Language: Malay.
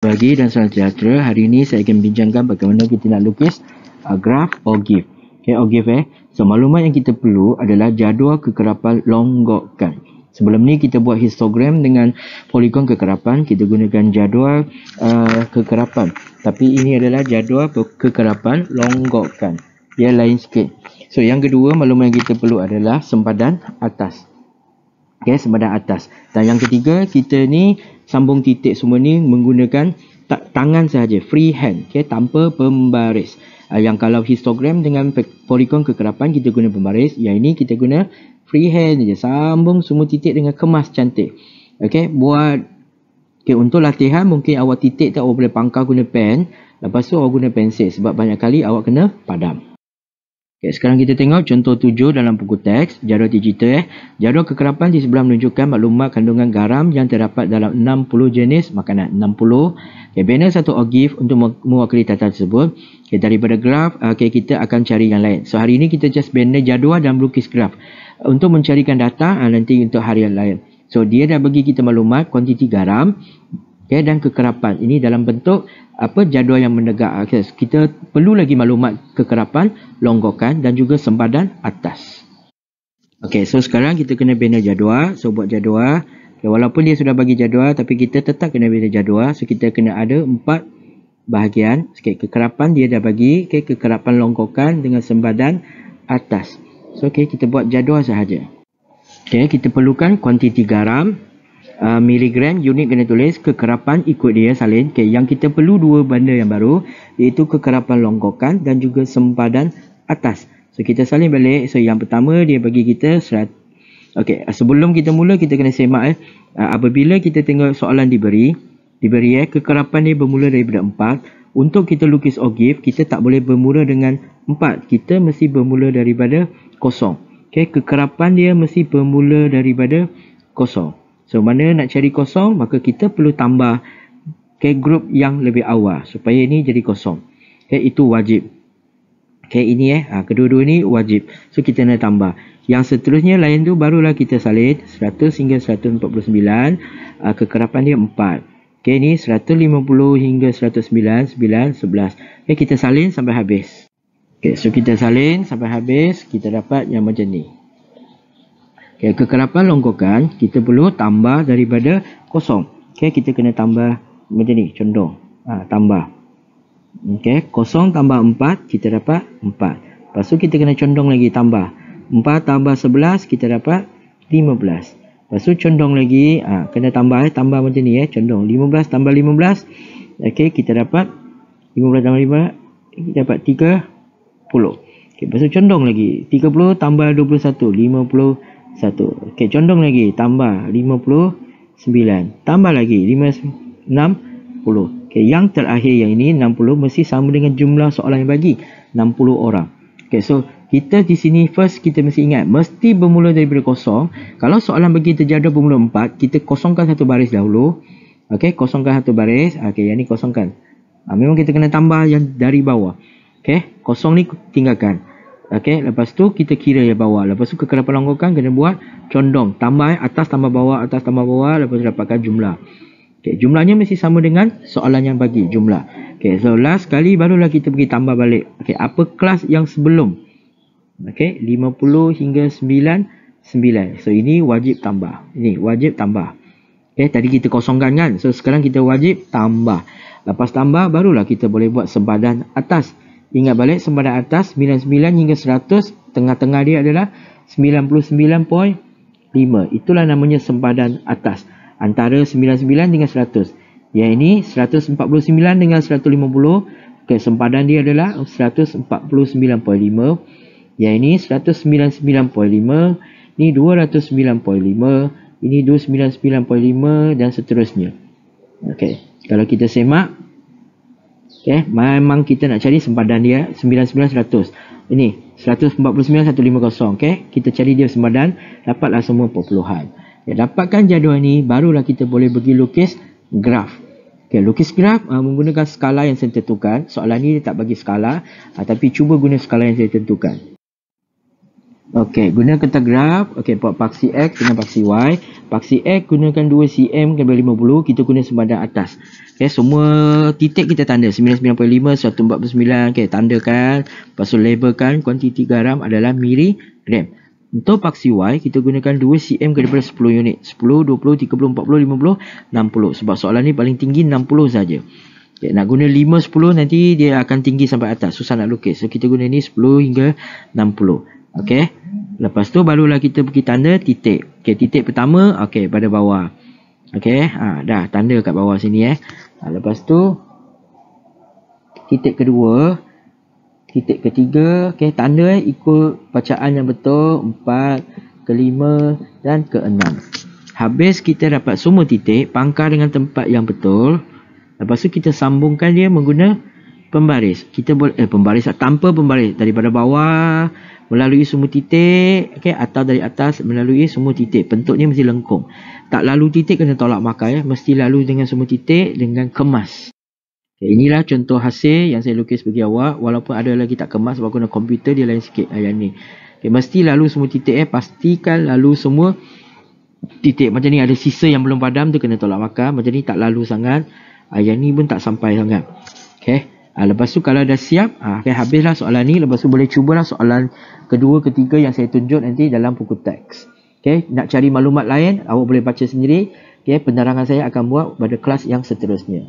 Pagi dan salam sejahtera. Hari ini saya akan bincangkan bagaimana kita nak lukis graf or GIF. Okay, or GIF So, maklumat yang kita perlu adalah jadual kekerapan longgokan. Sebelum ni kita buat histogram dengan poligon kekerapan. Kita gunakan jadual kekerapan. Tapi ini adalah jadual kekerapan longgokan. Dia lain sikit. So, yang kedua maklumat yang kita perlu adalah sempadan atas. Okay, sempadan atas. Dan yang ketiga, kita ni sambung titik semua ni menggunakan tangan sahaja, free hand, okay, tanpa pembaris. Yang kalau histogram dengan poligon kekerapan kita guna pembaris, yang ini kita guna free hand je, sambung semua titik dengan kemas cantik. Okay, untuk latihan mungkin awak titik tak awak boleh pangkal guna pen, lepas tu awak guna pensel sebab banyak kali awak kena padam. Okay, sekarang kita tengok contoh 7 dalam buku teks, jadual digital. Jadual kekerapan di sebelah menunjukkan maklumat kandungan garam yang terdapat dalam 60 jenis makanan. 60. Okay, bina satu OGIF untuk mewakili data tersebut. Okay, daripada graf, kita akan cari yang lain. So, hari ini kita just bina jadual dan melukis graf. Untuk mencarikan data, nanti untuk hari yang lain. So, dia dah bagi kita maklumat kuantiti garam. Okay, dan kekerapan. Ini dalam bentuk jadual yang menegak. Okay, kita perlu lagi maklumat kekerapan, longgokan dan juga sempadan atas. Okay, so sekarang kita kena bina jadual. So, buat jadual. Okay, walaupun dia sudah bagi jadual, tapi kita tetap kena bina jadual. So, kita kena ada 4 bahagian. Okay, kekerapan dia dah bagi. Okay, kekerapan longgokan dengan sempadan atas. So, okay, kita buat jadual sahaja. Okay, kita perlukan kuantiti garam. Miligram, unit kena tulis, kekerapan ikut dia salin. Okay, yang kita perlu dua benda yang baru, iaitu kekerapan longgokan dan juga sempadan atas. So, kita salin balik. So, yang pertama dia bagi kita okay, sebelum kita mula kita kena semak apabila kita tengok soalan diberi kekerapan dia bermula daripada 4. Untuk kita lukis OGIF, kita tak boleh bermula dengan 4. Kita mesti bermula daripada kosong. Okay, kekerapan dia mesti bermula daripada kosong. So, mana nak cari kosong, maka kita perlu tambah grup yang lebih awal supaya ini jadi kosong. Okay, itu wajib. Okay, ini kedua-dua ni wajib. So, kita nak tambah. Yang seterusnya lain tu barulah kita salin 100 hingga 149. Kekerapan dia 4. Okay, ni 150 hingga 109, 9, 11. Okay, kita salin sampai habis. Okay, so kita salin sampai habis, kita dapat yang macam ni. Okay, kekerapan longgokan kita perlu tambah daripada kosong. Okay, kita kena tambah macam ni, condong. Tambah. Okay, kosong tambah 4, kita dapat 4. Lepas tu kita kena condong lagi tambah. 4 tambah 11, kita dapat 15. Lepas tu condong lagi, kena tambah macam ni, condong. 15 tambah 15, okay, kita dapat 15 tambah 5, kita dapat 30. Okay, lepas tu condong lagi. 30 tambah 21, 50. 1. Okey, condong lagi, tambah 59. Tambah lagi 60. Okey, yang terakhir yang ini 60 mesti sama dengan jumlah soalan yang bagi, 60 orang. Okey, so kita di sini first kita mesti ingat mesti bermula daripada kosong. Kalau soalan bagi terjadual bermula 4, kita kosongkan satu baris dahulu. Okey, kosongkan satu baris. Okey, yang ni kosongkan. Memang kita kena tambah yang dari bawah. Okey, kosong ni tinggalkan. Okey, lepas tu kita kira yang bawah. Lepas tu kekerapan longgokan kena buat condong. Tambah atas tambah bawah, atas tambah bawah. Lepas tu dapatkan jumlah. Okey, jumlahnya mesti sama dengan soalan yang bagi jumlah. Okey, so last kali barulah kita pergi tambah balik. Okey, apa kelas yang sebelum? Okey, 50 hingga 99. So, ini wajib tambah. Ini wajib tambah. Okey, tadi kita kosongkan kan? So, sekarang kita wajib tambah. Lepas tambah, barulah kita boleh buat sempadan atas. Ingat balik sempadan atas 99 hingga 100, tengah-tengah dia adalah 99.5. Itulah namanya sempadan atas antara 99 dengan 100. Yang ini 149 dengan 150. Okay, sempadan dia adalah 149.5. Yang ini 199.5. Ini 209.5. Ini 299.5 dan seterusnya. Okey, kalau kita semak, okay, memang kita nak cari sempadan dia 99-100. Ini 149-150. Okay, kita cari dia sempadan, dapatlah semua perpuluhan. Okay, dapatkan jadual ni, barulah kita boleh pergi lukis graf. Okay, lukis graf menggunakan skala yang saya tentukan. Soalan ni dia tak bagi skala, tapi cuba guna skala yang saya tentukan. Okey, guna kertas graf. Okey, buat paksi X dengan paksi Y. Paksi X gunakan 2 cm kali 50, kita guna sempadan atas. Okey, semua titik kita tanda 99.5, 149. Okey, tandakan. Lepas tu labelkan kuantiti garam adalah miligram. Untuk paksi Y, kita gunakan 2 cm daripada 10 unit. 10, 20, 30, 40, 50, 60. Sebab soalan ni paling tinggi 60 saja. Okay, nak guna 5, 10 nanti dia akan tinggi sampai atas. Susah nak lukis. So, kita guna ni 10 hingga 60. Okey. Lepas tu barulah kita pergi tanda titik. Okey, titik pertama okey pada bawah. Okey, dah tanda kat bawah sini lepas tu titik kedua, titik ketiga, okey tanda ikut bacaan yang betul 4, ke-5 dan ke-6. Habis kita dapat semua titik, pangkal dengan tempat yang betul. Lepas tu kita sambungkan dia menggunakan pembaris. Kita boleh pembaris tanpa pembaris daripada bawah melalui semua titik, okey, atau dari atas melalui semua titik. Bentuknya mesti lengkung. Tak lalu titik kena tolak markah mesti lalu dengan semua titik dengan kemas. Okay, inilah contoh hasil yang saya lukis bagi awak. Walaupun ada lagi tak kemas sebab guna komputer dia lain sikit yang ni. Okay, mesti lalu semua titik pastikan lalu semua titik. Macam ni ada sisa yang belum padam tu kena tolak markah. Macam ni tak lalu sangat. Yang ni pun tak sampai sangat. Okey. Lepas tu kalau dah siap, okay, habislah soalan ni. Lepas tu boleh cubalah soalan kedua, ketiga yang saya tunjuk nanti dalam buku teks. Okay, nak cari maklumat lain, awak boleh baca sendiri. Okay, penerangan saya akan buat pada kelas yang seterusnya.